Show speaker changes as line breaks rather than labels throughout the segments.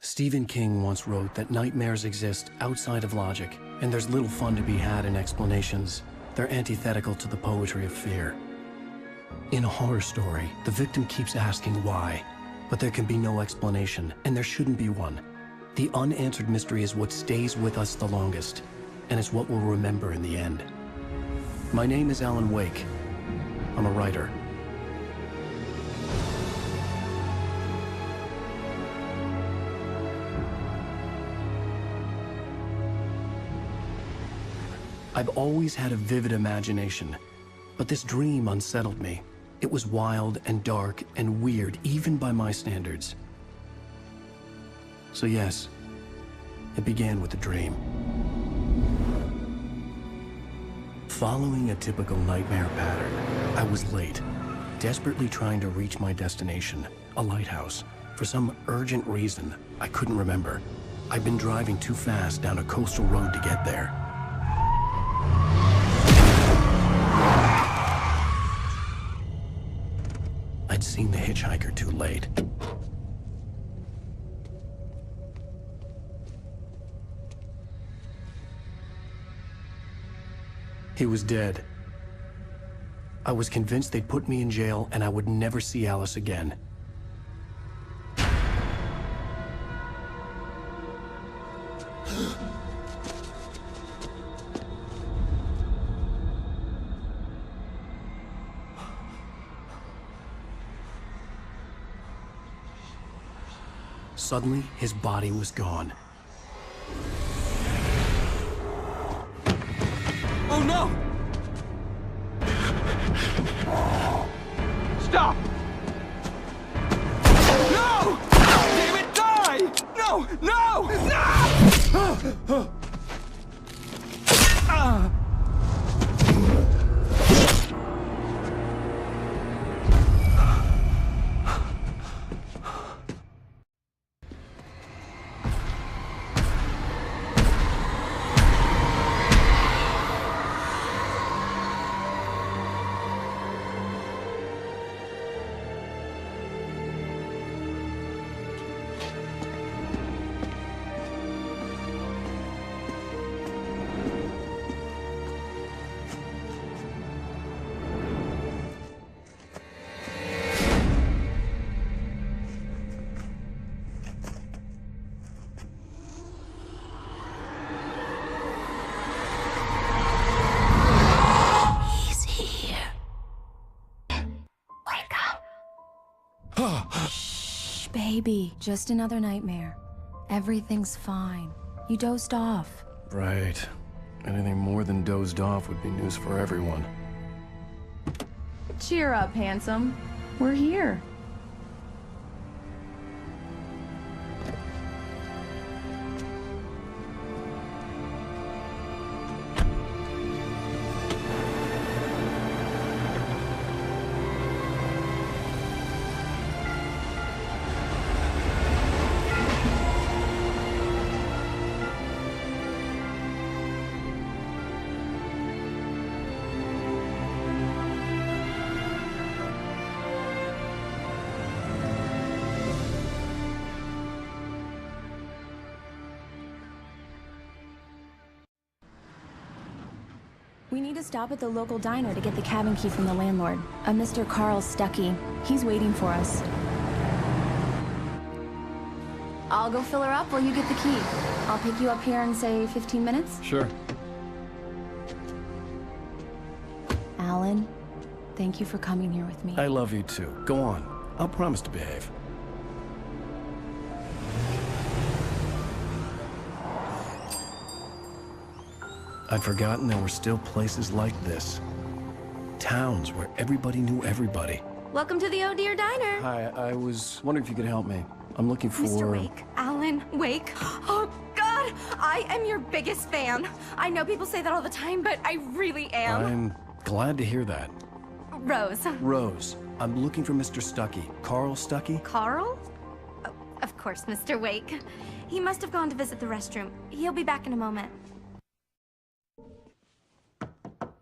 Stephen King once wrote that nightmares exist outside of logic, and there's little fun to be had in explanations. They're antithetical to the poetry of fear. In a horror story, the victim keeps asking why, but there can be no explanation, and there shouldn't be one. The unanswered mystery is what stays with us the longest, and it's what we'll remember in the end. My name is Alan Wake. I'm a writer. I've always had a vivid imagination, but this dream unsettled me. It was wild and dark and weird, even by my standards. So yes, it began with a dream. Following a typical nightmare pattern, I was late, desperately trying to reach my destination, a lighthouse. For some urgent reason, I couldn't remember. I'd been driving too fast down a coastal road to get there. I'd seen the hitchhiker too late. He was dead. I was convinced they'd put me in jail and I would never see Alice again. Suddenly, his body was gone.
Oh no! Stop! No! Damn it, die! No! No! No!
Shh, baby. Just another nightmare. Everything's fine. You dozed off.
Right. Anything more than dozed off would be news for everyone.
Cheer up, handsome. We're here. We need to stop at the local diner to get the cabin key from the landlord, a Mr. Carl Stuckey. He's waiting for us. I'll go fill her up while you get the key. I'll pick you up here in, say, 15 minutes?
Sure.
Alan, thank you for coming here with me.
I love you too. Go on. I'll promise to behave. I'd forgotten there were still places like this. Towns where everybody knew everybody.
Welcome to the Oh Dear Diner.
Hi, I was wondering if you could help me. I'm looking for...
Mr. Wake. Alan Wake. Oh, God! I am your biggest fan. I know people say that all the time, but I really am.
I'm glad to hear that.
Rose.
Rose, I'm looking for Mr. Stuckey. Carl Stuckey?
Carl? Oh, of course, Mr. Wake. He must have gone to visit the restroom. He'll be back in a moment.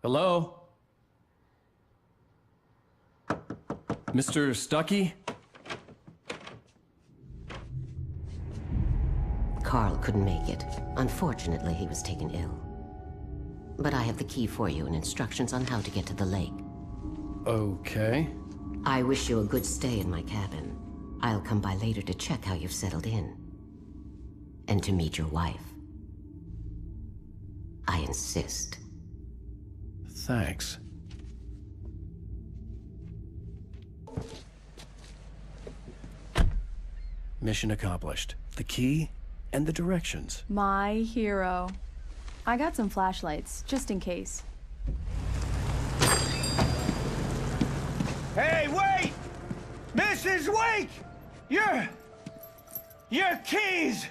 Hello? Mr. Stuckey?
Carl couldn't make it. Unfortunately, he was taken ill. But I have the key for you and instructions on how to get to the lake.
Okay.
I wish you a good stay in my cabin. I'll come by later to check how you've settled in. And to meet your wife. I insist.
Thanks. Mission accomplished. The key and the directions.
My hero. I got some flashlights, just in case.
Hey, wait! Mrs. Wake! Your keys!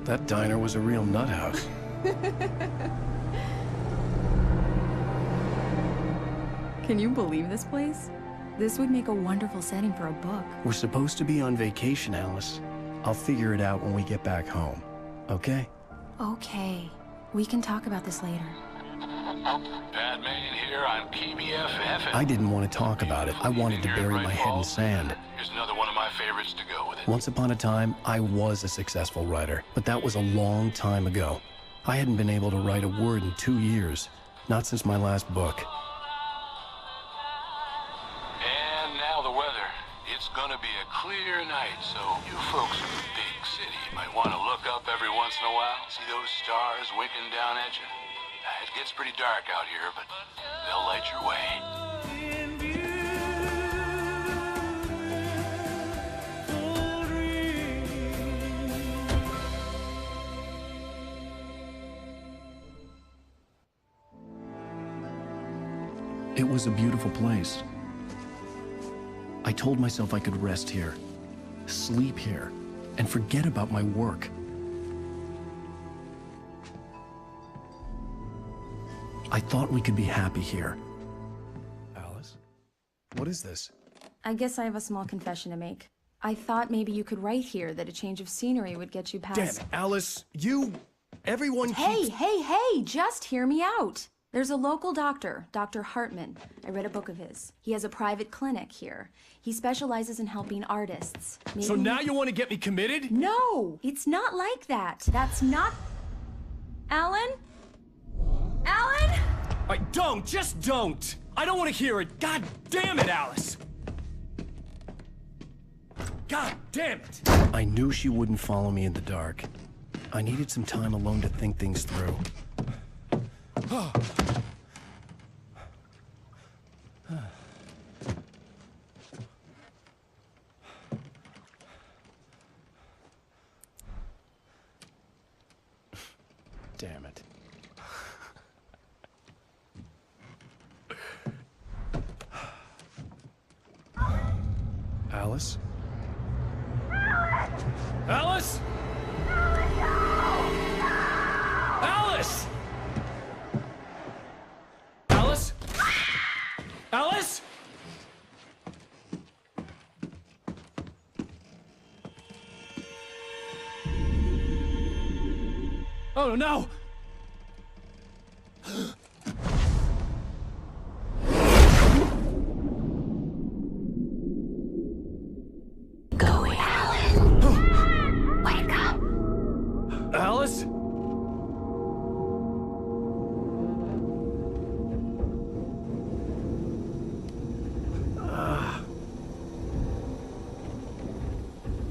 That diner was a real nut house.
Can you believe this place? This would make a wonderful setting for a book.
We're supposed to be on vacation, Alice. I'll figure it out when we get back home. Okay?
Okay. We can talk about this later.
Batman here on KBFF.
I didn't want to talk about it. I wanted to bury my head in sand.
Here's another one of my favorites to go with it.
Once upon a time, I was a successful writer, but that was a long time ago. I hadn't been able to write a word in 2 years. Not since my last book.
And now the weather. It's gonna be a clear night, so you folks in the big city might want to look up every once in a while. See those stars winking down at you? It gets pretty dark out here, but they'll light your way.
It was a beautiful place. I told myself I could rest here, sleep here, and forget about my work. I thought we could be happy here. Alice? What is this?
I guess I have a small confession to make. I thought maybe you could write here that a change of scenery would get you past...
Damn it, Alice, everyone keeps...
Hey, just hear me out. There's a local doctor, Dr. Hartman. I read a book of his. He has a private clinic here. He specializes in helping artists.
So now you want to get me committed?
No, it's not like that. That's not... Alan? Alan?
Just don't! I don't want to hear it! God damn it, Alice! God damn it!
I knew she wouldn't follow me in the dark. I needed some time alone to think things through. Damn it. Alice?
Alice? Alice! Alice? Alice? Oh no!
Going, Alan. Wake up.
Alice?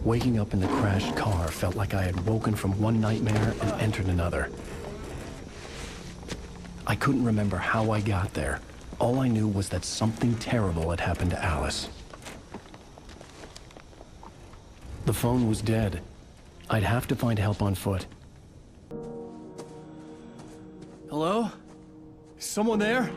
Waking up in the crashed car felt like I had woken from one nightmare and entered another. I couldn't remember how I got there. All I knew was that something terrible had happened to Alice. The phone was dead. I'd have to find help on foot.
Hello? Is someone there?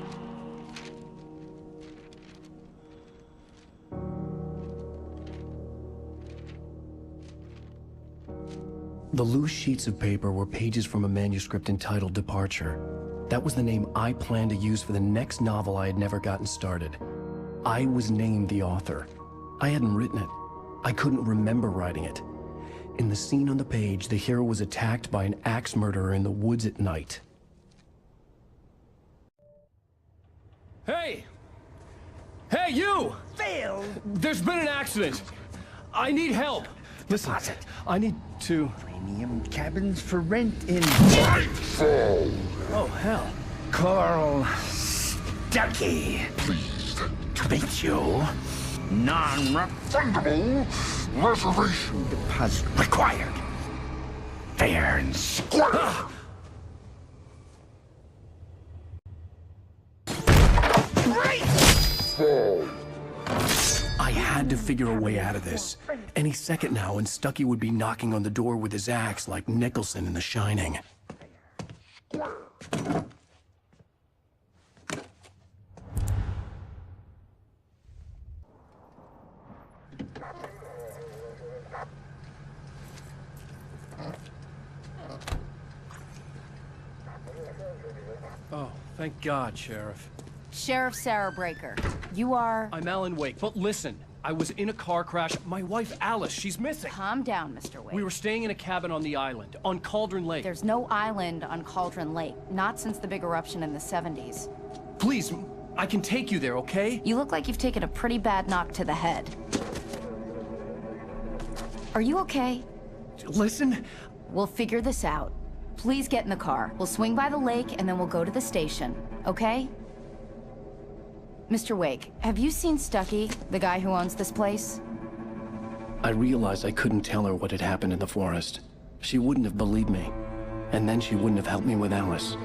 The loose sheets of paper were pages from a manuscript entitled Departure. That was the name I planned to use for the next novel I had never gotten started. I was named the author. I hadn't written it. I couldn't remember writing it. In the scene on the page, the hero was attacked by an axe murderer in the woods at night.
Hey! Hey, you!
Phil!
There's been an accident! I need help. Listen, I need to...
Premium cabins for rent in...
Oh, hell.
Carl Stuckey. Pleased to meet you. Non-refundable reservation deposit required. Fair and square.
I had to figure a way out of this. Any second now, and Stuckey would be knocking on the door with his axe like Nicholson in The Shining.
Oh, thank God, Sheriff.
Sheriff Sarah Breaker. You are...
I'm Alan Wake, but listen. I was in a car crash. My wife, Alice, she's missing.
Calm down, Mr. Wake.
We were staying in a cabin on the island, on Cauldron Lake.
There's no island on Cauldron Lake. Not since the big eruption in the 70s.
Please, I can take you there, okay?
You look like you've taken a pretty bad knock to the head. Are you okay?
Listen.
We'll figure this out. Please get in the car. We'll swing by the lake and then we'll go to the station, okay? Mr. Wake, have you seen Stuckey, the guy who owns this place?
I realized I couldn't tell her what had happened in the forest. She wouldn't have believed me. And then she wouldn't have helped me with Alice.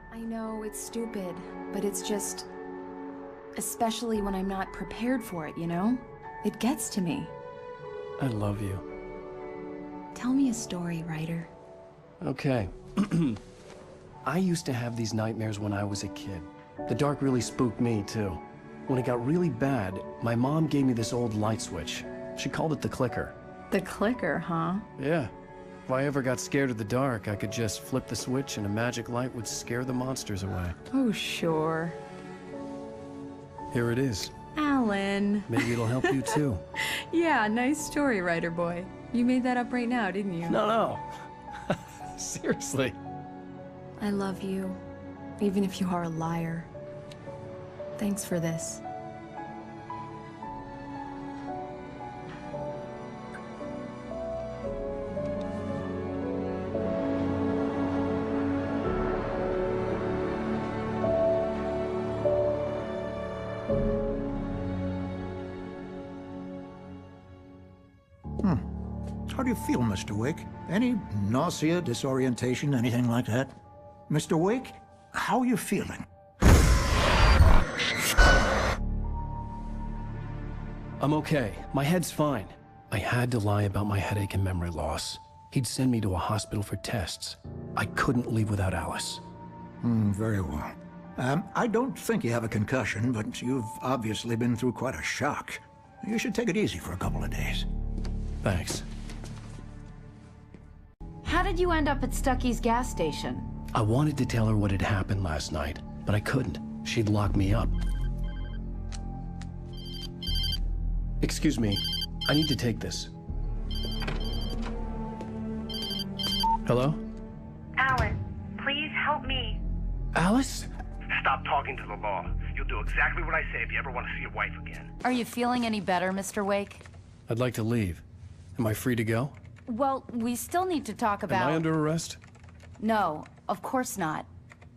I know it's stupid, but it's just... especially when I'm not prepared for it, you know? It gets to me.
I love you.
Tell me a story, writer.
Okay. I used to have these nightmares when I was a kid. The dark really spooked me, too. When it got really bad, my mom gave me this old light switch. She called it the clicker.
The clicker, huh?
Yeah. If I ever got scared of the dark, I could just flip the switch and a magic light would scare the monsters away.
Oh, sure.
Here it is.
Alan.
Maybe it'll help you, too.
Yeah, nice story, writer boy. You made that up right now, didn't you?
No. Seriously.
I love you, even if you are a liar. Thanks for this.
How do you feel, Mr. Wake? Any nausea, disorientation, anything like that? Mr. Wake, how are you feeling?
I'm okay. My head's fine. I had to lie about my headache and memory loss. He'd send me to a hospital for tests. I couldn't leave without Alice.
Very well. I don't think you have a concussion, but you've obviously been through quite a shock. You should take it easy for a couple of days.
Thanks.
How did you end up at Stuckey's gas station?
I wanted to tell her what had happened last night, but I couldn't. She'd lock me up. Excuse me. I need to take this. Hello?
Alan, please help me.
Alice?
Stop talking to the law. You'll do exactly what I say if you ever want to see your wife again.
Are you feeling any better, Mr. Wake?
I'd like to leave. Am I free to go?
Well, we still need to talk about...
Am I under arrest?
No, of course not.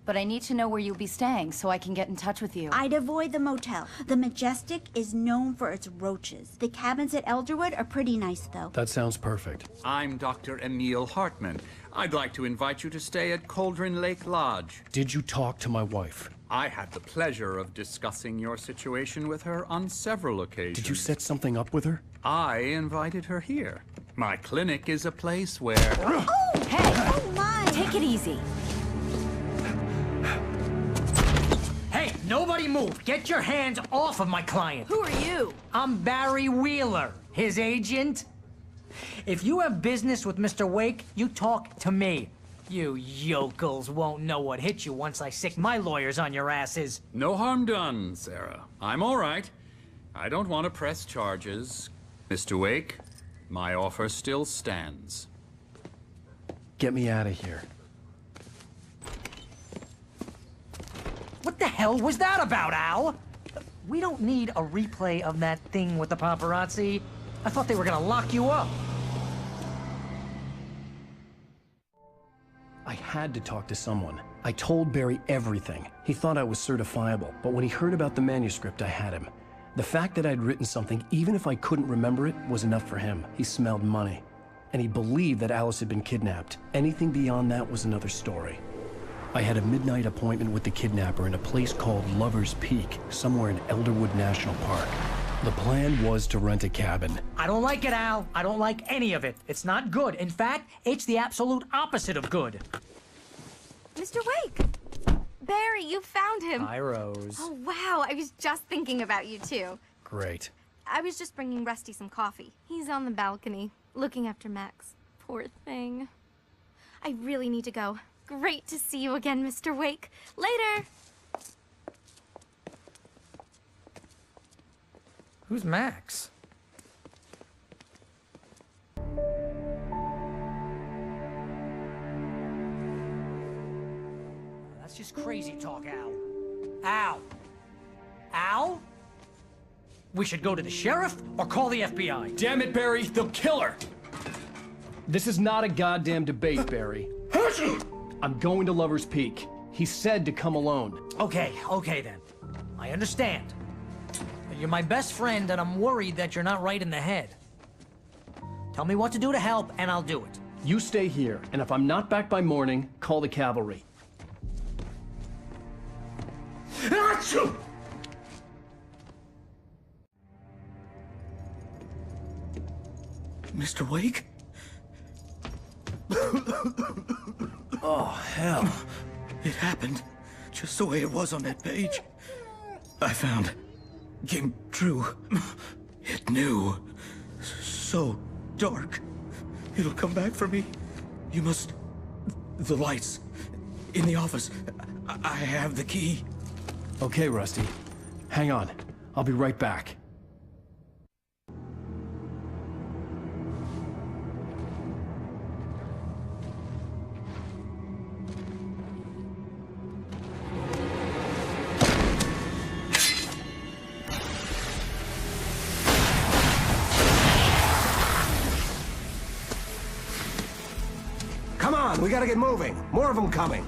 but I need to know where you'll be staying so I can get in touch with you.
I'd avoid the motel. The Majestic is known for its roaches. The cabins at Elderwood are pretty nice, though.
That sounds perfect.
I'm Dr. Emil Hartman. I'd like to invite you to stay at Cauldron Lake Lodge.
Did you talk to my wife?
I had the pleasure of discussing your situation with her on several occasions.
Did you set something up with her?
I invited her here. My clinic is a place where...
Oh!
Hey!
Oh, my!
Take it easy.
Hey, nobody move! Get your hands off of my client!
Who are you?
I'm Barry Wheeler, his agent. If you have business with Mr. Wake, you talk to me. You yokels won't know what hit you once I sick my lawyers on your asses.
No harm done, Sarah. I'm all right. I don't want to press charges. Mr. Wake, my offer still stands.
Get me out of here.
What the hell was that about, Al? We don't need a replay of that thing with the paparazzi. I thought they were gonna lock you up.
I had to talk to someone. I told Barry everything. He thought I was certifiable, but when he heard about the manuscript, I had him. The fact that I'd written something, even if I couldn't remember it, was enough for him. He smelled money. And he believed that Alice had been kidnapped. Anything beyond that was another story. I had a midnight appointment with the kidnapper in a place called Lover's Peak, somewhere in Elderwood National Park. The plan was to rent a cabin.
I don't like it, Al. I don't like any of it. It's not good. In fact, it's the absolute opposite of good.
Mr. Wake! Barry, you found him.
Hi, Rose.
Oh, wow. I was just thinking about you, too.
Great.
I was just bringing Rusty some coffee. He's on the balcony, looking after Max. Poor thing. I really need to go. Great to see you again, Mr. Wake. Later!
Who's Max? That's just crazy talk, Al. Al! Al? We should go to the sheriff or call the FBI.
Damn it, Barry, they'll kill her! This is not a goddamn debate, Barry. I'm going to Lover's Peak. He said to come alone.
Okay then. I understand. You're my best friend, and I'm worried that you're not right in the head. Tell me what to do to help, and I'll do it.
You stay here, and if I'm not back by morning, call the cavalry.
Mr. Wake?
Oh, hell.
It happened just the way it was on that page. I found... came true. It knew. So dark. It'll come back for me. You must... The lights. In the office. I have the key.
Okay, Rusty. Hang on. I'll be right back.
Come on, we gotta get moving. More of them coming.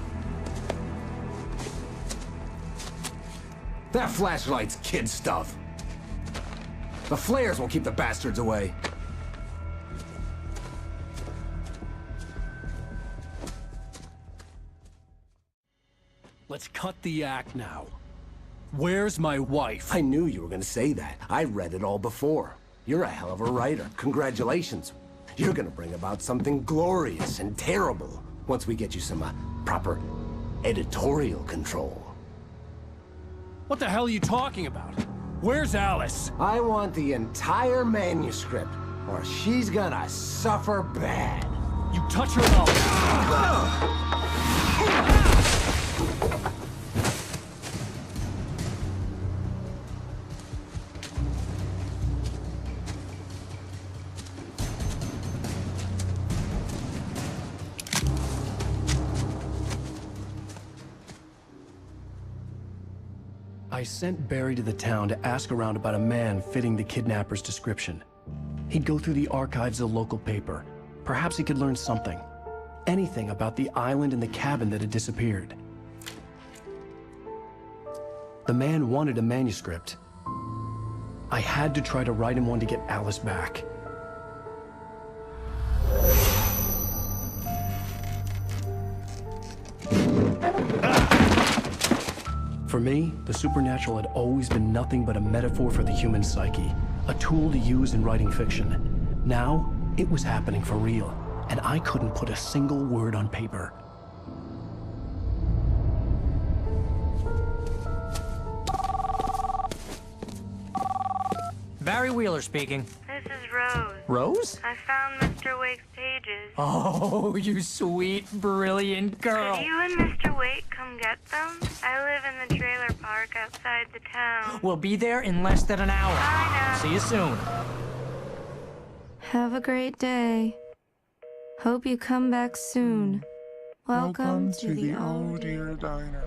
That flashlight's kid stuff. The flares will keep the bastards away.
Let's cut the act now. Where's my wife?
I knew you were gonna say that. I read it all before. You're a hell of a writer. Congratulations. You're gonna bring about something glorious and terrible once we get you some proper editorial control.
What the hell are you talking about? Where's Alice?
I want the entire manuscript, or she's gonna suffer bad.
You touch her and I'll...
I sent Barry to the town to ask around about a man fitting the kidnapper's description. He'd go through the archives of the local paper. Perhaps he could learn something. Anything about the island and the cabin that had disappeared. The man wanted a manuscript. I had to try to write him one to get Alice back. For me, the supernatural had always been nothing but a metaphor for the human psyche, a tool to use in writing fiction. Now, it was happening for real, and I couldn't put a single word on paper.
Barry Wheeler speaking.
This is Rose.
Rose?
I found Mr. Wake's pages.
Oh, you sweet, brilliant girl.
Could you and Mr. Wake come get them? I live in the trailer park outside the town.
We'll be there in less than an hour.
I know.
See you soon.
Have a great day. Hope you come back soon. Welcome to the
Oh Dear Diner.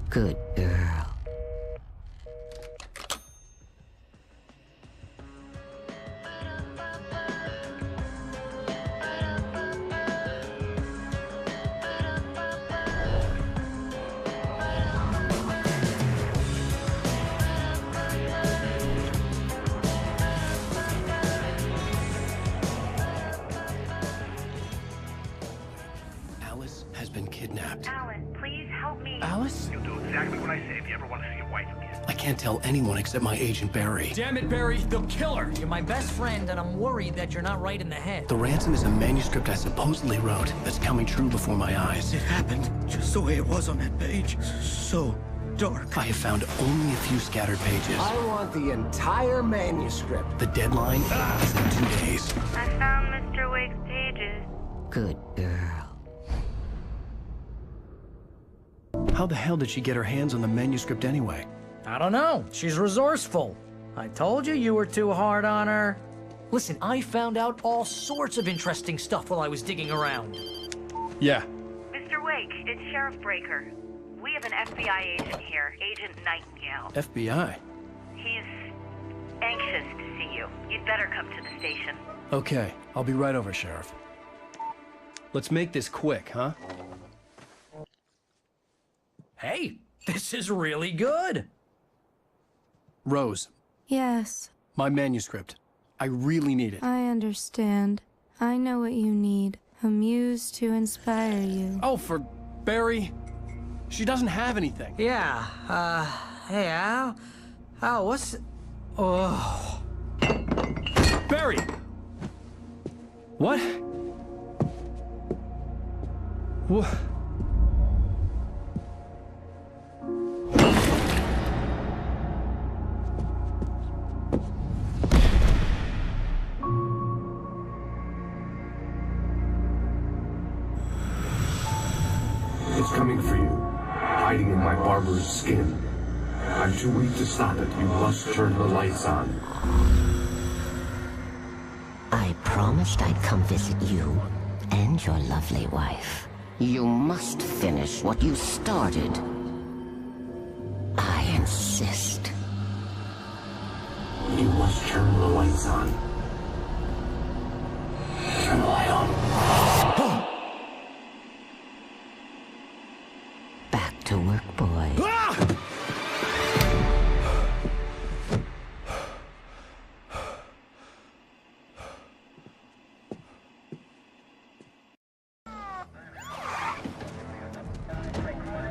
Good girl.
Alice has been kidnapped.
Alan, please help me.
Alice?
You'll do exactly what I say if you ever want to see your wife again.
I can't tell anyone except my agent Barry.
Damn it, Barry, they'll kill her.
You're my best friend, and I'm worried that you're not right in the head.
The ransom is a manuscript I supposedly wrote that's coming true before my eyes.
It happened just the way it was on that page. So dark.
I have found only a few scattered pages.
I want the entire manuscript.
The deadline is in 2 days.
I found Mr. Wake's pages.
Good girl.
How the hell did she get her hands on the manuscript anyway?
I don't know. She's resourceful. I told you you were too hard on her. Listen, I found out all sorts of interesting stuff while I was digging around.
Yeah.
Mr. Wake, it's Sheriff Breaker. We have an FBI agent here, Agent Nightingale.
FBI?
He's anxious to see you. You'd better come to the station.
Okay, I'll be right over, Sheriff. Let's make this quick, huh?
Hey, this is really good.
Rose,
Yes,
my manuscript. I really need it.
I understand. I know what you need. A muse to inspire you.
Oh, for Barry? She doesn't have anything.
Yeah, hey, Al, what's... Oh...
Barry! What? What?
It's coming for you, hiding in my barber's skin. I'm too weak to stop it. You must turn the lights on.
I promised I'd come visit you and your lovely wife. You must finish what you started. I insist.
You must turn the lights on. Turn the light on.
Back to work, boy.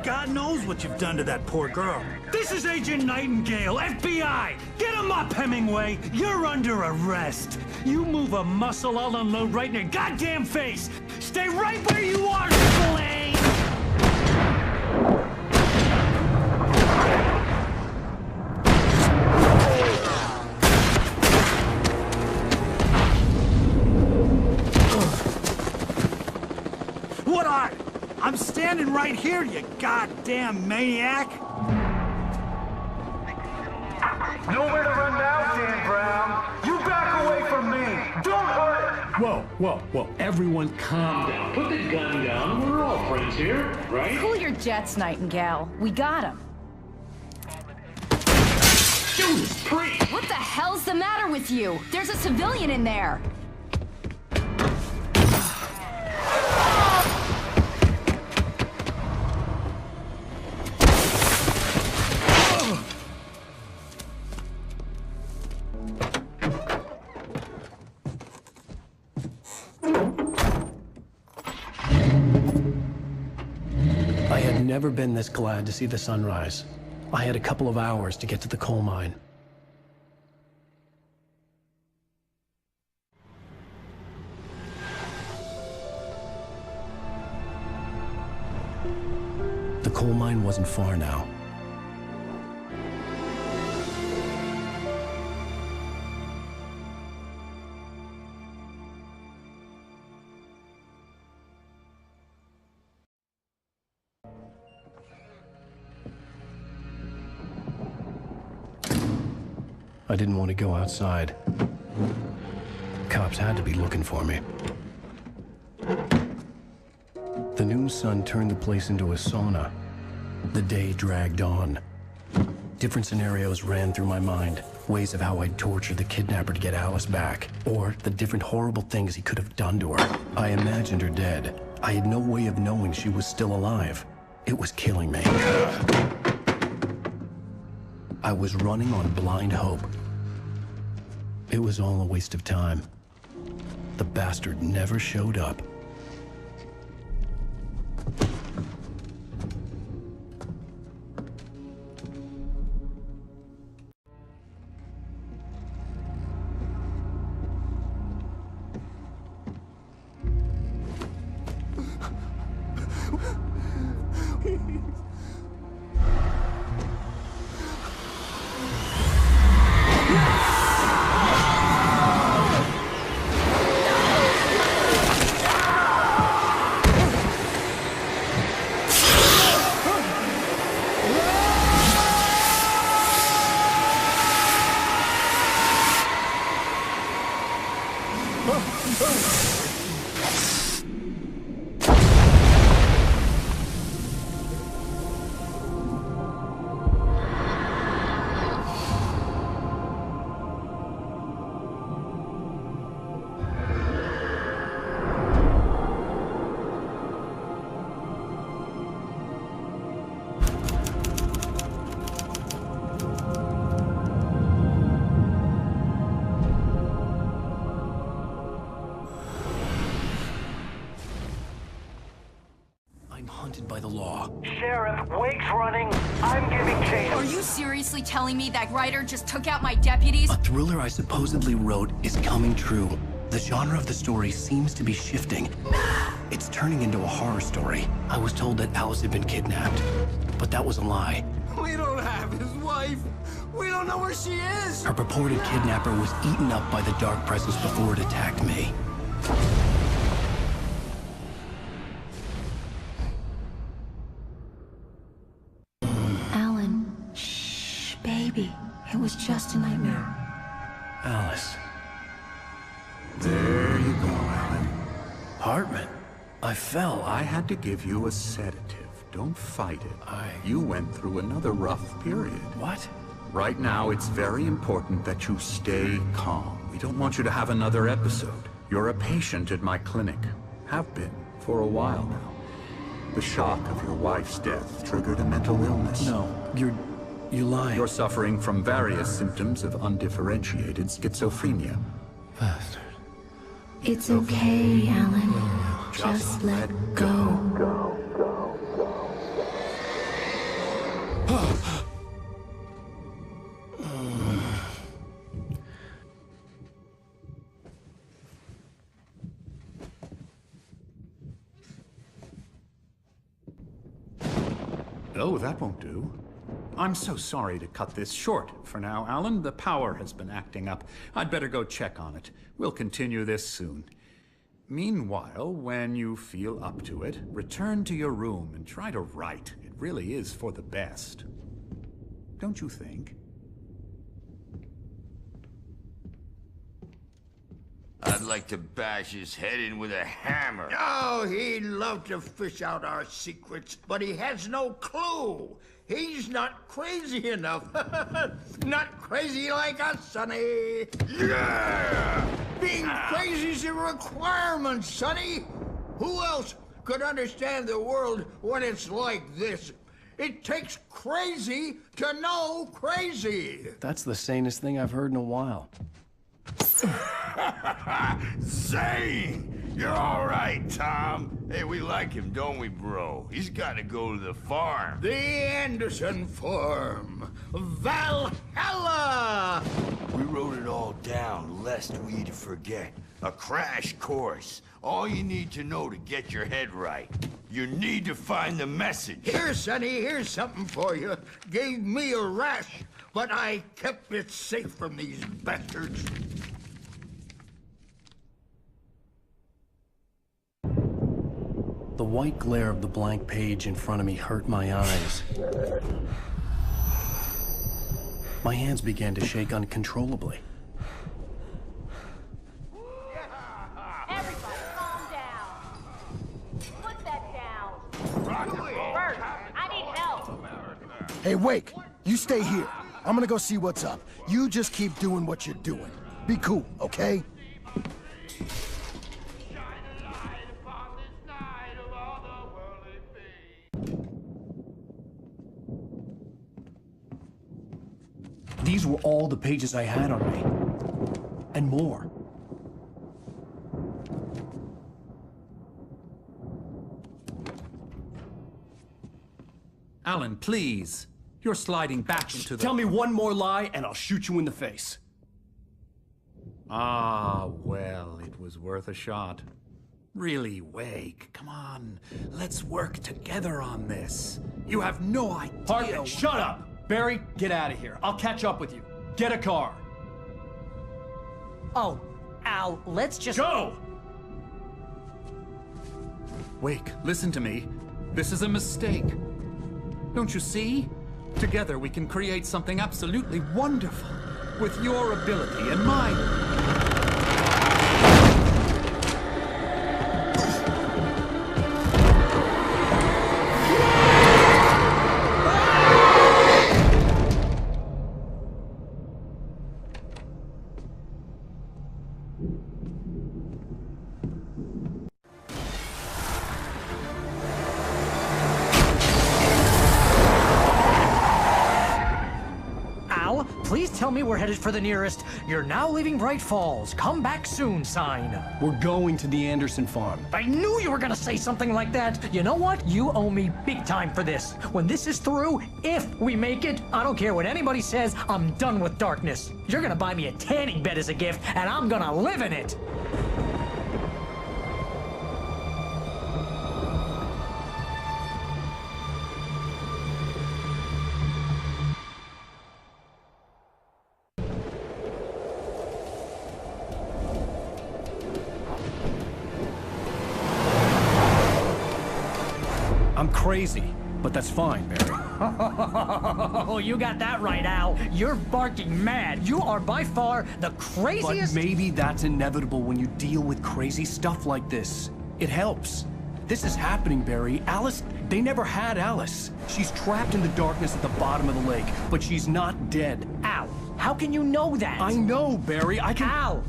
God knows what you've done to that poor girl. This is Agent Nightingale, FBI! Get him up, Hemingway! You're under arrest! You move a muscle, I'll unload right in your goddamn face! Stay right where you are, Flame! What are? I'm standing right here, you goddamn maniac!
Nowhere to run now, Dan Brown. You back away from me. Don't hurt him.
Whoa. Everyone calm down. Put the gun down. We're all friends here, right?
Cool your jets, Nightingale. We got him.
Judas Priest!
What the hell's the matter with you? There's a civilian in there.
never been this glad to see the sunrise. I had a couple of hours to get to the coal mine. The coal mine wasn't far now. I didn't want to go outside. Cops had to be looking for me. The noon sun turned the place into a sauna. The day dragged on. Different scenarios ran through my mind. Ways of how I'd torture the kidnapper to get Alice back. Or the different horrible things he could have done to her. I imagined her dead. I had no way of knowing she was still alive. It was killing me. I was running on blind hope. It was all a waste of time. The bastard never showed up. By the law.
Sheriff, Wake's running. I'm giving chase.
Are you seriously telling me that writer just took out my deputies?
A thriller I supposedly wrote is coming true. The genre of the story seems to be shifting. It's turning into a horror story. I was told that Alice had been kidnapped, but that was a lie.
We don't have his wife. We don't know where she is.
Her purported kidnapper was eaten up by the dark presence before it attacked me.
It was just a nightmare.
Alice.
There you go, Alan.
Hartman, I fell.
I had to give you a sedative. Don't fight it. You went through another rough period.
What?
Right now, it's very important that you stay calm. We don't want you to have another episode. You're a patient at my clinic. Have been for a while now. The shock of your wife's death triggered a mental illness.
No, you're lying.
You're suffering from various symptoms of undifferentiated schizophrenia.
Bastard.
It's okay, Alan. Just let go.
Oh, that won't do. I'm so sorry to cut this short for now, Alan. The power has been acting up. I'd better go check on it. We'll continue this soon. Meanwhile, when you feel up to it, return to your room and try to write. It really is for the best. Don't you think?
I'd like to bash his head in with a hammer.
Oh, he'd love to fish out our secrets, but he has no clue. He's not crazy enough. Not crazy like us, Sonny. Yeah! Being crazy's a requirement, Sonny. Who else could understand the world when it's like this? It takes crazy to know crazy.
That's the sanest thing I've heard in a while.
Zane! You're all right, Tom. Hey, we like him, don't we, bro? He's got to go to the farm.
The Anderson Farm. Valhalla!
We wrote it all down, lest we'd forget. A crash course. All you need to know to get your head right. You need to find the message.
Here, Sonny, here's something for you. Gave me a rash, but I kept it safe from these bastards.
The white glare of the blank page in front of me hurt my eyes. My hands began to shake uncontrollably.
Everybody, calm down. Put that down. Bert, I need help.
Hey, Wake, you stay here. I'm gonna go see what's up. You just keep doing what you're doing. Be cool, okay?
These were all the pages I had on me. And more.
Alan, please. You're sliding back into the...
Tell me one more lie and I'll shoot you in the face.
Ah, well, it was worth a shot. Really, Wake, come on. Let's work together on this. You have no idea...
Hartman, shut up! Barry, get out of here. I'll catch up with you. Get a car.
Oh, Al, let's just...
Go!
Wake, listen to me. This is a mistake. Don't you see? Together we can create something absolutely wonderful. With your ability and mine.
Please tell me we're headed for the nearest "You're now leaving Bright Falls. Come back soon" sign.
We're going to the Anderson farm.
I knew you were gonna say something like that. You know what? You owe me big time for this. When this is through, if we make it, I don't care what anybody says, I'm done with darkness. You're gonna buy me a tanning bed as a gift, and I'm gonna live in it.
I'm crazy, but that's fine, Barry.
Oh, you got that right, Al. You're barking mad. You are by far the craziest...
But maybe that's inevitable when you deal with crazy stuff like this. It helps. This is happening, Barry. Alice, they never had Alice. She's trapped in the darkness at the bottom of the lake, but she's not dead.
Al, how can you know that?
I know, Barry. I can...
Al,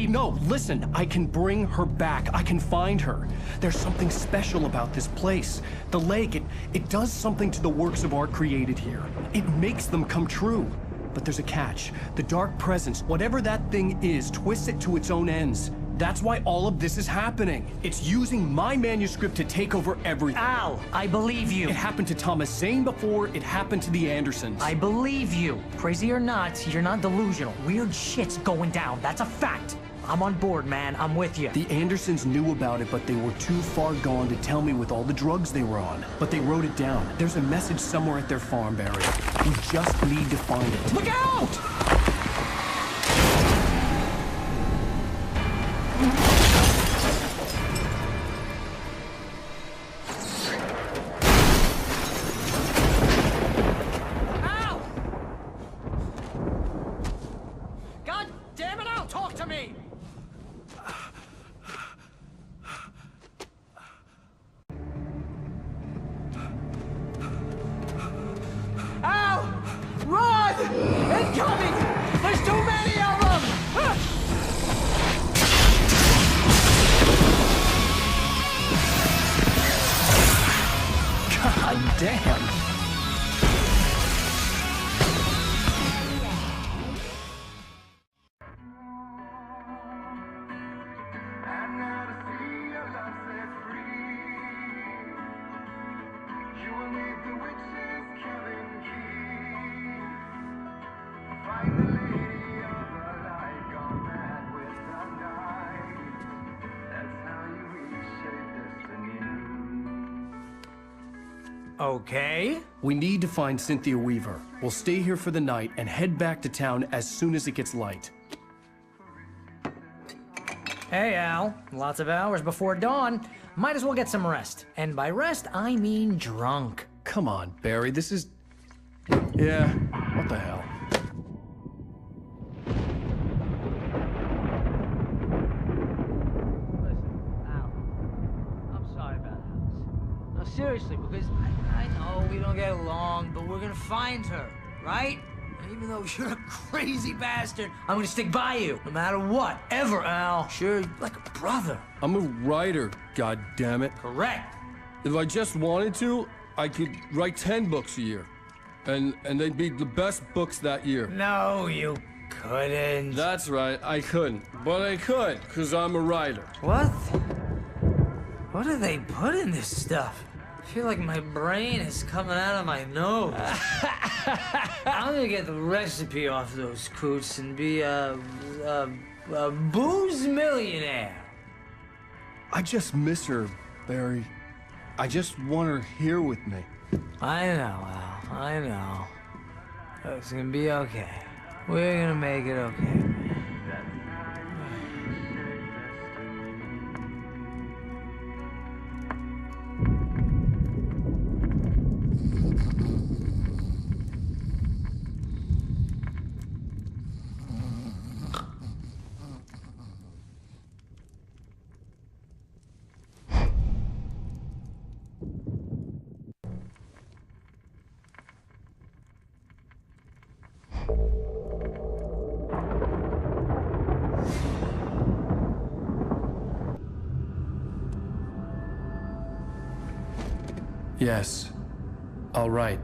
No, listen. I can bring her back. I can find her. There's something special about this place. The lake, it does something to the works of art created here. It makes them come true. But there's a catch. The dark presence, whatever that thing is, twists it to its own ends. That's why all of this is happening. It's using my manuscript to take over everything.
Al, I believe you.
It happened to Thomas Zane before, it happened to the Andersons.
I believe you. Crazy or not, you're not delusional. Weird shit's going down. That's a fact. I'm on board, man. I'm with you.
The Andersons knew about it, but they were too far gone to tell me with all the drugs they were on. But they wrote it down. There's a message somewhere at their farm, Barry. We just need to find it.
Look out! Okay.
We need to find Cynthia Weaver. We'll stay here for the night and head back to town as soon as it gets light.
Hey, Al. Lots of hours before dawn. Might as well get some rest. And by rest, I mean drunk.
Come on, Barry, this is... Yeah, what the hell?
No, seriously, because I know we don't get along, but we're gonna find her, right? And even though you're a crazy bastard, I'm gonna stick by you, no matter what, ever, Al. Sure, like a brother.
I'm a writer, goddammit.
Correct.
If I just wanted to, I could write 10 books a year. And they'd be the best books that year.
No, you couldn't.
That's right, I couldn't. But I could, because I'm a writer.
What? What do they put in this stuff? I feel like my brain is coming out of my nose. I'm gonna get the recipe off those coots and be a booze millionaire.
I just miss her, Barry. I just want her here with me.
I know, Al. I know. It's gonna be okay. We're gonna make it okay.
Yes. All right.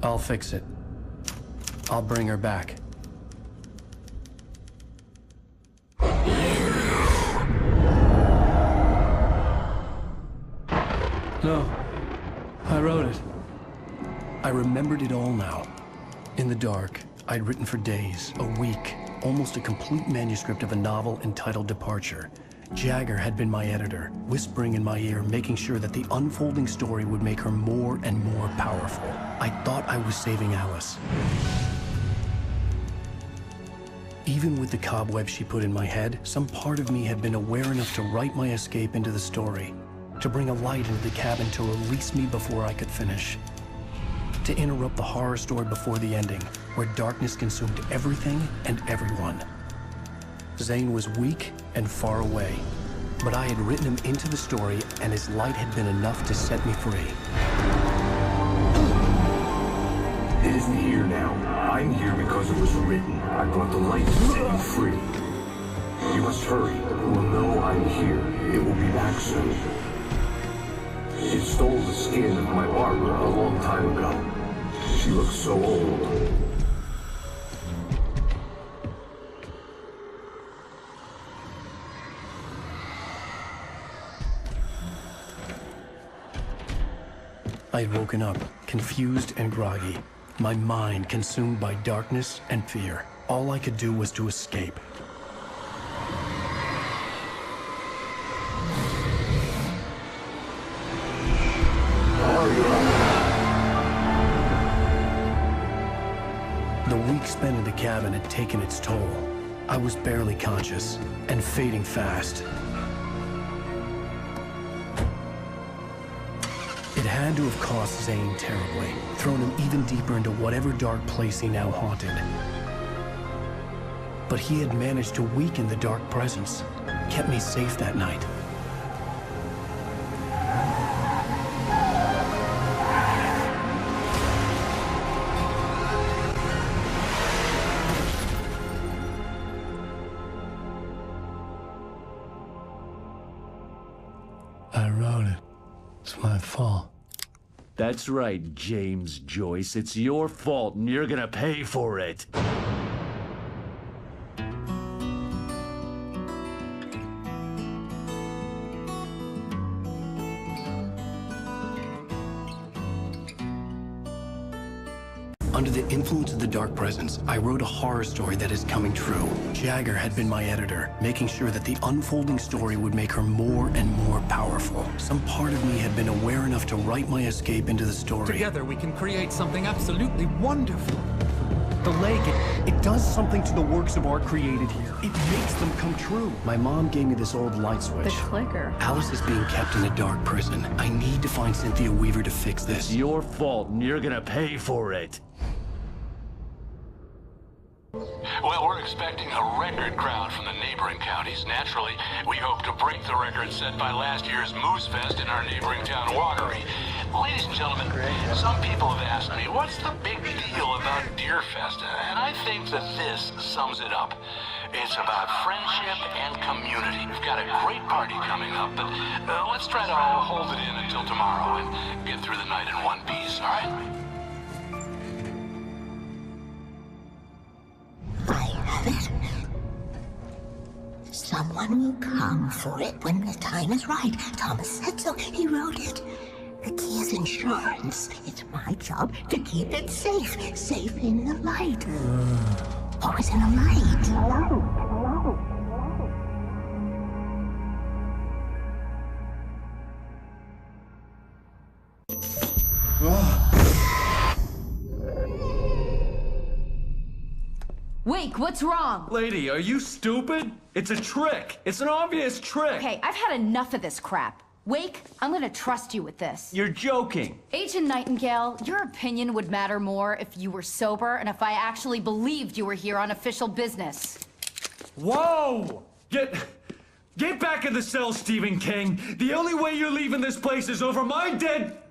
I'll fix it. I'll bring her back. No. I wrote it. I remembered it all now. In the dark, I'd written for days, a week, almost a complete manuscript of a novel entitled Departure. Jagger had been my editor, whispering in my ear, making sure that the unfolding story would make her more and more powerful. I thought I was saving Alice. Even with the cobwebs she put in my head, some part of me had been aware enough to write my escape into the story, to bring a light into the cabin to release me before I could finish, to interrupt the horror story before the ending, where darkness consumed everything and everyone. Zane was weak and far away, but I had written him into the story, and his light had been enough to set me free.
It isn't here now. I'm here because it was written. I brought the light to set you free. You must hurry. It will know I'm here. It will be back soon. It stole the skin of my barber a long time ago. She looks so old.
I had woken up, confused and groggy, my mind consumed by darkness and fear. All I could do was to escape. The week spent in the cabin had taken its toll. I was barely conscious and fading fast. It had to have cost Zane terribly, thrown him even deeper into whatever dark place he now haunted. But he had managed to weaken the dark presence, kept me safe that night. I wrote it. It's my fault.
That's right, James Joyce. It's your fault, and you're gonna pay for it.
Under the influence of the dark presence, I wrote a horror story that is coming true. Jagger had been my editor, making sure that the unfolding story would make her more and more powerful. Some part of me had been aware enough to write my escape into the story.
Together we can create something absolutely wonderful.
The lake, it does something to the works of art created here. It makes them come true.
My mom gave me this old light switch.
The clicker.
Alice is being kept in a dark prison. I need to find Cynthia Weaver to fix this.
It's your fault, and you're gonna pay for it.
Well, we're expecting a record crowd from the neighboring counties. Naturally, we hope to break the record set by last year's Moose Fest in our neighboring town, 𝐷owie. Ladies and gentlemen, some people have asked me, what's the big deal about Deer Fest? And I think that this sums it up. It's about friendship and community. We've got a great party coming up, but let's try to hold it in until tomorrow and get through the night in one piece, all right?
Someone will come for it when the time is right. Thomas said so. He wrote it. The key is insurance. It's my job to keep it safe. Safe in the light. Always in the light.
Wake, what's wrong?
Lady, are you stupid? It's a trick. It's an obvious trick.
Okay, I've had enough of this crap. Wake, I'm gonna trust you with this.
You're joking.
Agent Nightingale, your opinion would matter more if you were sober and if I actually believed you were here on official business.
Whoa! Get back in the cell, Stephen King. The only way you're leaving this place is over my dead...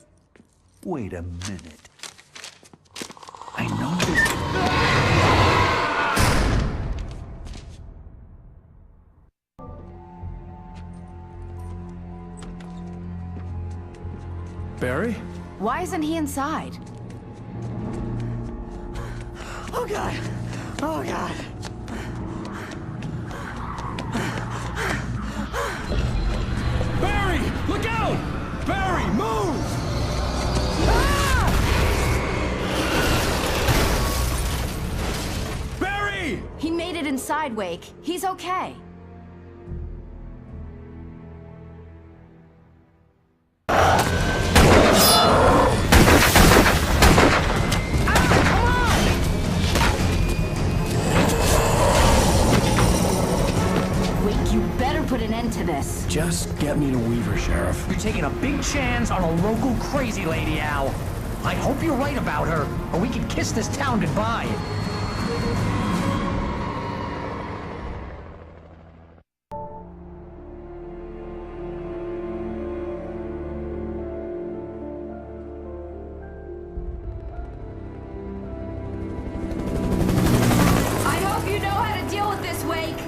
Wait a minute. I know this...
Barry?
Why isn't he inside?
Oh, God. Oh, God.
Barry! Look out! Barry, move! Ah! Barry!
He made it inside, Wake. He's okay. Put an end to this.
Just get me to Weaver, Sheriff.
You're taking a big chance on a local crazy lady, Al. I hope you're right about her, or we can kiss this town goodbye.
I hope you know how to deal with this, Wake.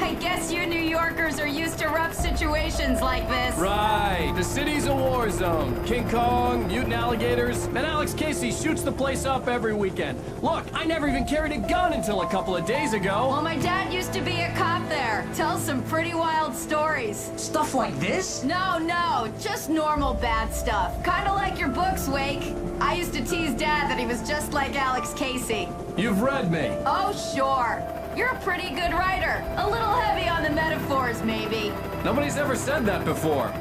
I guess you New Yorkers are used to rough situations like this.
Right. The city's a war zone. King Kong, mutant alligators, and Alex Casey shoots the place up every weekend. Look, I never even carried a gun until a couple of days ago.
Well, my dad used to be a cop there. Tells some pretty wild stories.
Stuff like this?
No, just normal bad stuff. Kinda like your books, Wake. I used to tease Dad that he was just like Alex Casey.
You've read me.
Oh, sure. You're a pretty good writer. A little heavy on the metaphors, maybe.
Nobody's ever said that before.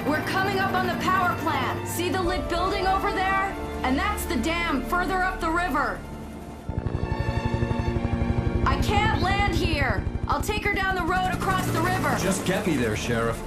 We're coming up on the power plant. See the lit building over there? And that's the dam further up the river. I can't land here. I'll take her down the road across the river.
Just get me there, Sheriff.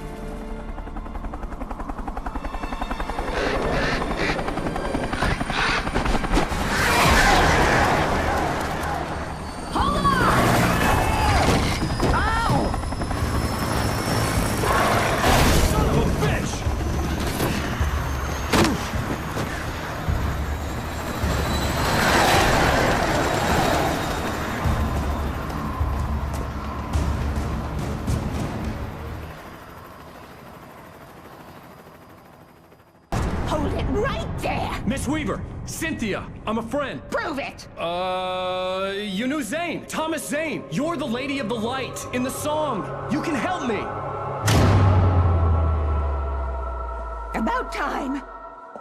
Miss Weaver, Cynthia, I'm a friend.
Prove it!
You knew Zane, Thomas Zane. You're the Lady of the Light in the song. You can help me.
About time.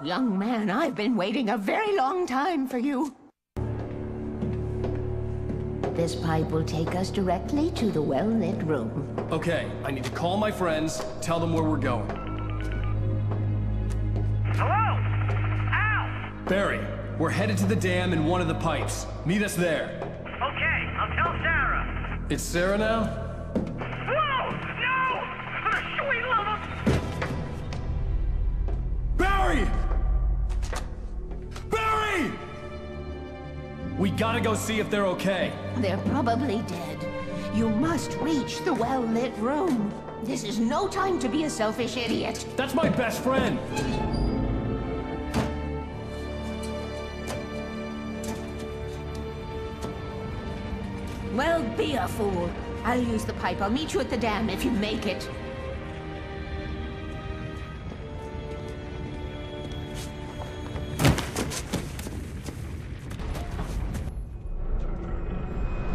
Young man, I've been waiting a very long time for you. This pipe will take us directly to the well-lit room.
Okay, I need to call my friends, tell them where we're going.
Hello? Al!
Barry, we're headed to the dam in one of the pipes. Meet us there.
Okay, I'll tell Sarah.
It's Sarah now?
Whoa! No! For the sweet love of...
Barry! Barry! We gotta go see if they're okay.
They're probably dead. You must reach the well-lit room. This is no time to be a selfish idiot.
That's my best friend.
Well, be a fool. I'll use the pipe. I'll meet you at the dam if you make it.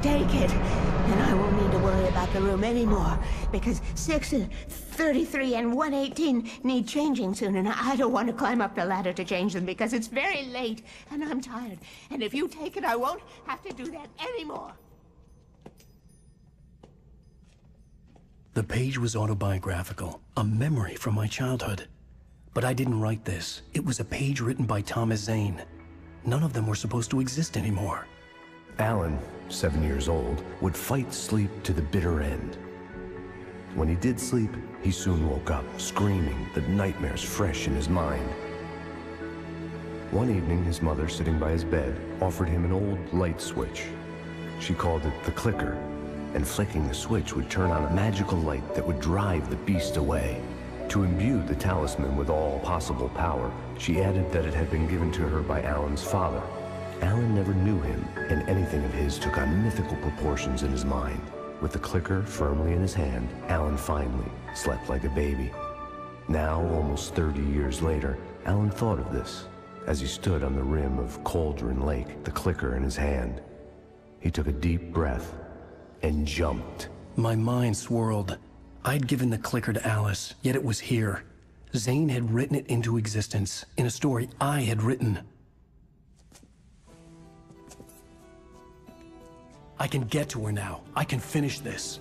Take it, and I won't need to worry about the room anymore, because 6 and 33 and 118 need changing soon, and I don't want to climb up the ladder to change them because it's very late, and I'm tired. And if you take it, I won't have to do that anymore.
The page was autobiographical, a memory from my childhood. But I didn't write this. It was a page written by Thomas Zane. None of them were supposed to exist anymore.
Alan, 7 years old, would fight sleep to the bitter end. When he did sleep, he soon woke up, screaming, the nightmares fresh in his mind. One evening, his mother, sitting by his bed, offered him an old light switch. She called it the clicker, and flicking the switch would turn on a magical light that would drive the beast away. To imbue the talisman with all possible power, she added that it had been given to her by Alan's father. Alan never knew him, and anything of his took on mythical proportions in his mind. With the clicker firmly in his hand, Alan finally slept like a baby. Now, almost 30 years later, Alan thought of this as he stood on the rim of Cauldron Lake, the clicker in his hand. He took a deep breath and jumped.
My mind swirled. I'd given the clicker to Alice, yet it was here. Zane had written it into existence, in a story I had written. I can get to her now. I can finish this.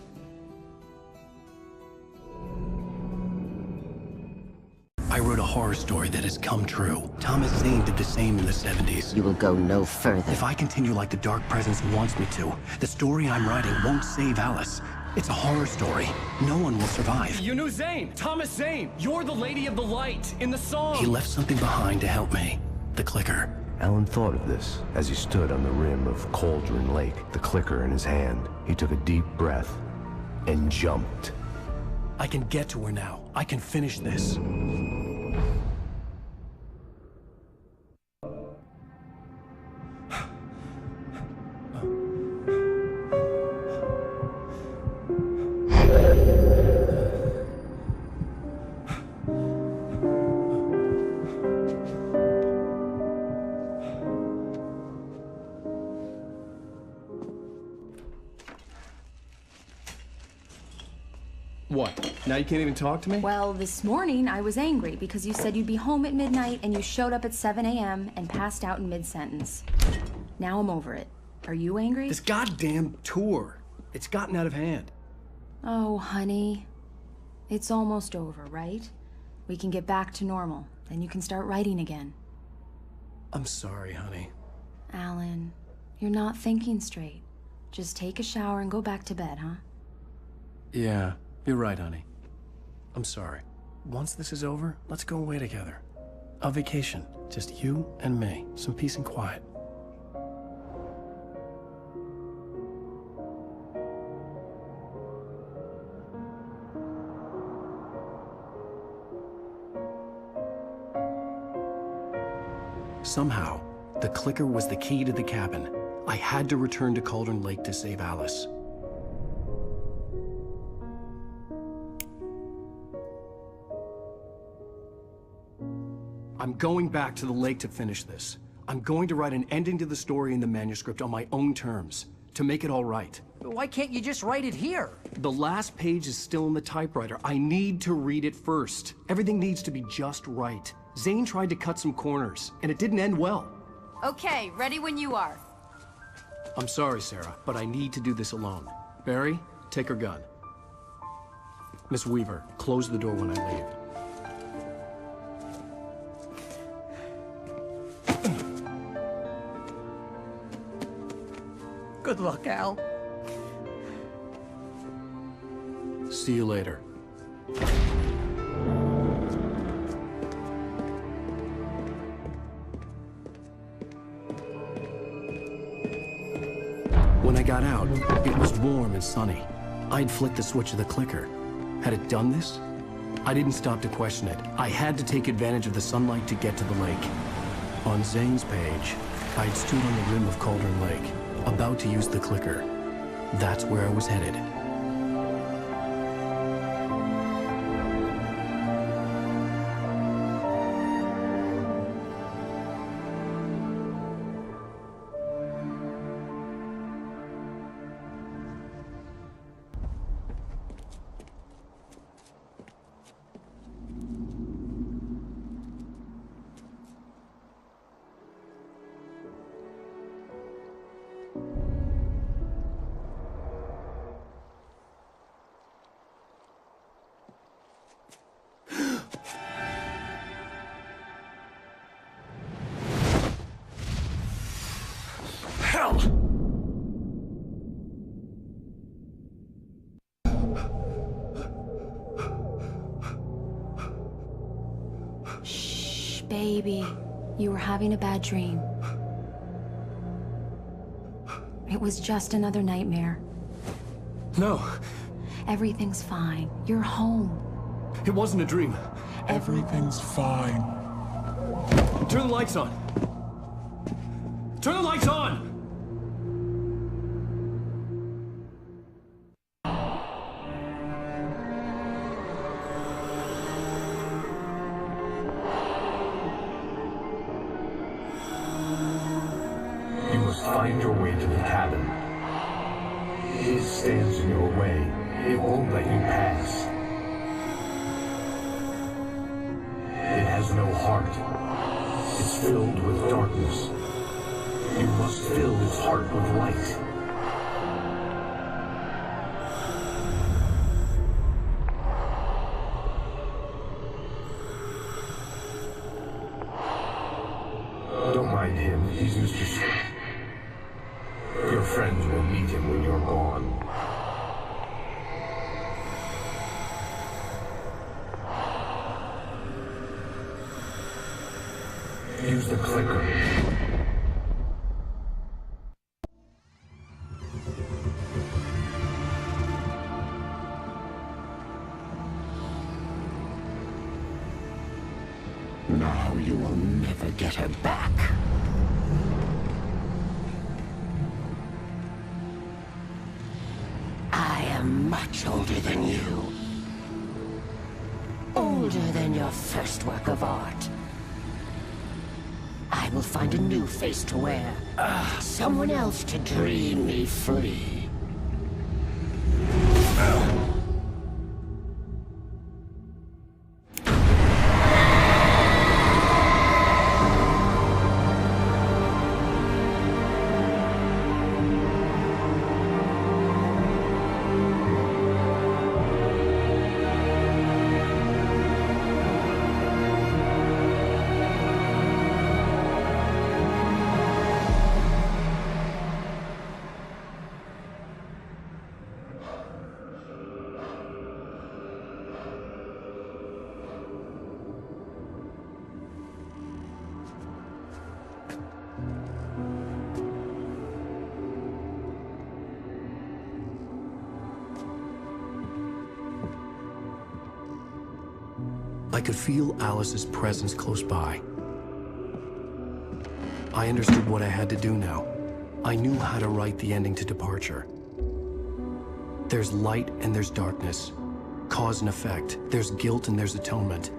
I wrote a horror story that has come true. Thomas Zane did the same in the 70s.
You will go no further.
If I continue like the Dark Presence wants me to, the story I'm writing won't save Alice. It's a horror story. No one will survive.
You knew Zane! Thomas Zane! You're the Lady of the Light in the song!
He left something behind to help me. The clicker.
Alan thought of this as he stood on the rim of Cauldron Lake, the clicker in his hand. He took a deep breath and jumped.
I can get to her now. I can finish this.
What? Now you can't even talk to me?
Well, this morning I was angry because you said you'd be home at midnight and you showed up at 7 a.m. and passed out in mid-sentence. Now I'm over it. Are you angry?
This goddamn tour. It's gotten out of hand.
Oh, honey. It's almost over, right? We can get back to normal. Then you can start writing again.
I'm sorry, honey.
Alan, you're not thinking straight. Just take a shower and go back to bed, huh?
Yeah, you're right, honey. I'm sorry. Once this is over, let's go away together. A vacation. Just you and me. Some peace and quiet. Somehow, the clicker was the key to the cabin. I had to return to Cauldron Lake to save Alice. I'm going back to the lake to finish this. I'm going to write an ending to the story in the manuscript on my own terms, to make it all right.
Why can't you just write it here?
The last page is still in the typewriter. I need to read it first. Everything needs to be just right. Zane tried to cut some corners, and it didn't end well.
Okay, ready when you are.
I'm sorry, Sarah, but I need to do this alone. Barry, take her gun. Miss Weaver, close the door when I leave.
Good luck, Al.
See you later. When I got out, it was warm and sunny. I'd flicked the switch of the clicker. Had it done this? I didn't stop to question it. I had to take advantage of the sunlight to get to the lake. On Zane's page, I'd stood on the rim of Cauldron Lake, about to use the clicker. That's where I was headed.
Shh, baby. You were having a bad dream. It was just another nightmare.
No.
Everything's fine. You're home.
It wasn't a dream.
Everything's fine.
Turn the lights on. Turn the lights on!
You must find your way to the cabin. It stands in your way. It won't let you pass. It has no heart. It's filled with darkness. You must fill its heart with light. Don't mind him. He's Mr. Smith. Your friends will meet him when you're gone. Use the clicker.
Now you will never get her back. I am much older than you. Older than your first work of art. I will find a new face to wear. Someone else to dream me free.
I could feel Alice's presence close by. I understood what I had to do now. I knew how to write the ending to Departure. There's light and there's darkness. Cause and effect. There's guilt and there's atonement.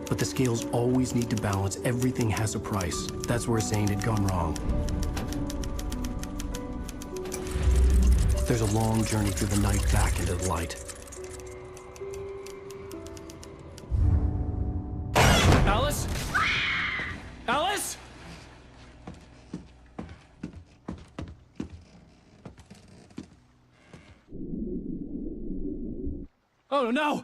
But the scales always need to balance. Everything has a price. That's where Zane had gone wrong. There's a long journey through the night back into the light.
Alice? Oh no!